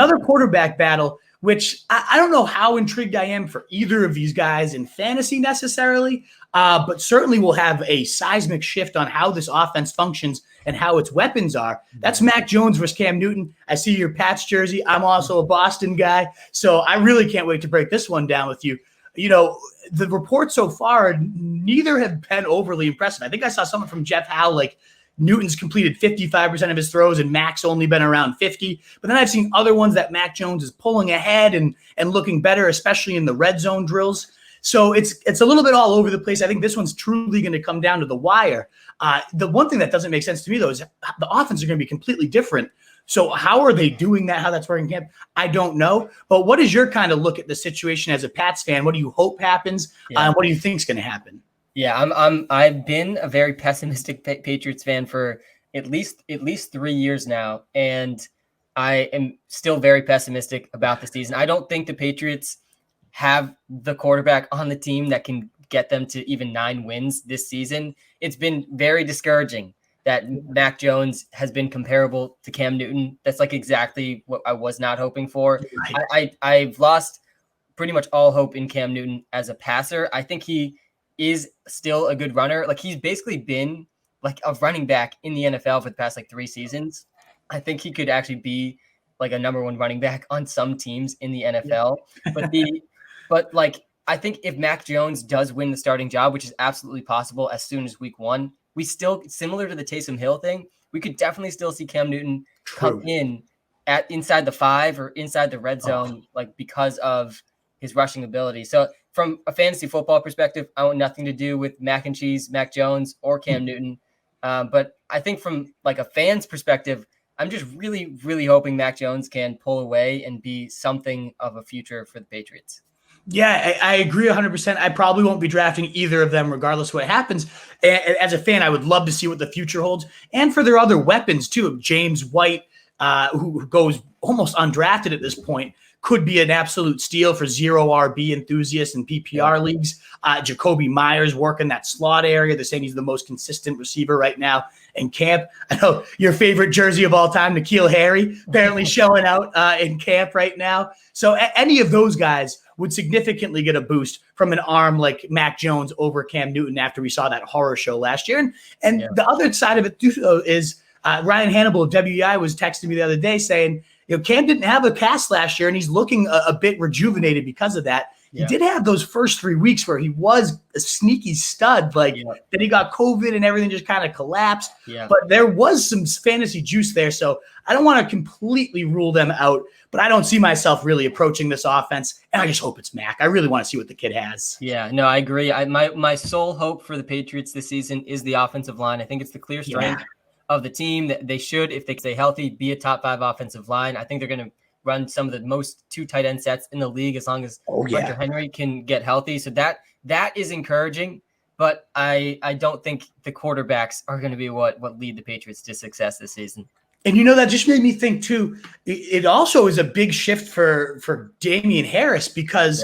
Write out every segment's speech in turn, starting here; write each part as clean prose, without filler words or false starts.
another quarterback battle, which I don't know how intrigued I am for either of these guys in fantasy necessarily, but certainly will have a seismic shift on how this offense functions and how its weapons are. That's Mac Jones versus Cam Newton. I see your Pats jersey. I'm also a Boston guy, so I really can't wait to break this one down with you. You know, the reports so far, neither have been overly impressive. I think I saw something from Jeff Howe, like Newton's completed 55% of his throws and Mac's only been around 50. But then I've seen other ones that Mac Jones is pulling ahead and looking better, especially in the red zone drills. So it's a little bit all over the place. I think this one's truly going to come down to the wire. The one thing that doesn't make sense to me, though, is the offense are going to be completely different. So how are they doing that? How that's working camp? I don't know. But what is your kind of look at the situation as a Pats fan? What do you hope happens? What do you think is going to happen? Yeah, I've been a very pessimistic Patriots fan for at least 3 years now, and I am still very pessimistic about the season. I don't think the Patriots have the quarterback on the team that can get them to even 9 wins this season. It's been very discouraging that Mac Jones has been comparable to Cam Newton. That's like exactly what I was not hoping for. Right. I've lost pretty much all hope in Cam Newton as a passer. I think he is still a good runner. Like, he's basically been like a running back in the NFL for the past like 3 seasons. I think he could actually be like a number 1 running back on some teams in the NFL. But like, I think if Mac Jones does win the starting job, which is absolutely possible as soon as week 1, we still, similar to the Taysom Hill thing, we could definitely still see Cam Newton come in at inside the 5 or inside the red zone, like because of his rushing ability. So from a fantasy football perspective, I want nothing to do with Mac and Cheese, Mac Jones, or Cam Newton. But I think from like a fan's perspective, I'm just really, really hoping Mac Jones can pull away and be something of a future for the Patriots. Yeah, I agree 100%. I probably won't be drafting either of them regardless of what happens. As a fan, I would love to see what the future holds. And for their other weapons, too. James White, who goes almost undrafted at this point, could be an absolute steal for zero RB enthusiasts and PPR leagues. Jacoby Myers working that slot area. They're saying he's the most consistent receiver right now in camp. I know your favorite jersey of all time, N'Keal Harry, apparently showing out in camp right now. So any of those guys would significantly get a boost from an arm like Mac Jones over Cam Newton after we saw that horror show last year. And the other side of it, too, though, is Ryan Hannibal of WEI was texting me the other day saying, you know, Cam didn't have a cast last year, and he's looking a bit rejuvenated because of that. He did have those first 3 weeks where he was a sneaky stud, like then he got COVID and everything just kind of collapsed. But there was some fantasy juice there. So I don't want to completely rule them out, but I don't see myself really approaching this offense. And I just hope it's Mac. I really want to see what the kid has. Yeah, no, I agree. My sole hope for the Patriots this season is the offensive line. I think it's the clear strength of the team that they should, if they stay healthy, be a top 5 offensive line. I think they're going to run some of the most 2 tight end sets in the league as long as Hunter Henry can get healthy. So that is encouraging, but I don't think the quarterbacks are going to be what lead the Patriots to success this season. And, you know, that just made me think, too, it also is a big shift for Damian Harris because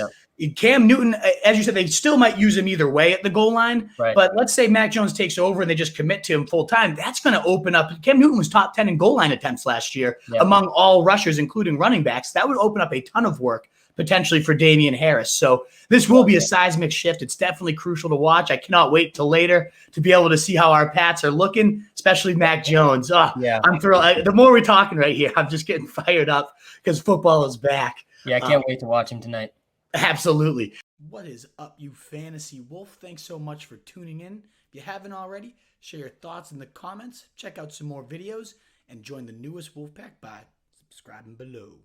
Cam Newton, as you said, they still might use him either way at the goal line. But let's say Mac Jones takes over and they just commit to him full time. That's going to open up. Cam Newton was top 10 in goal line attempts last year among all rushers, including running backs. That would open up a ton of work potentially for Damian Harris. So this will be a seismic shift. It's definitely crucial to watch. I cannot wait till later to be able to see how our Pats are looking, especially Mac Jones. I'm thrilled. The more we're talking right here, I'm just getting fired up because football is back. Yeah, I can't wait to watch him tonight. Absolutely. What is up, you fantasy wolf? Thanks so much for tuning in. If you haven't already, share your thoughts in the comments, check out some more videos, and join the newest WOLFPACK by subscribing below.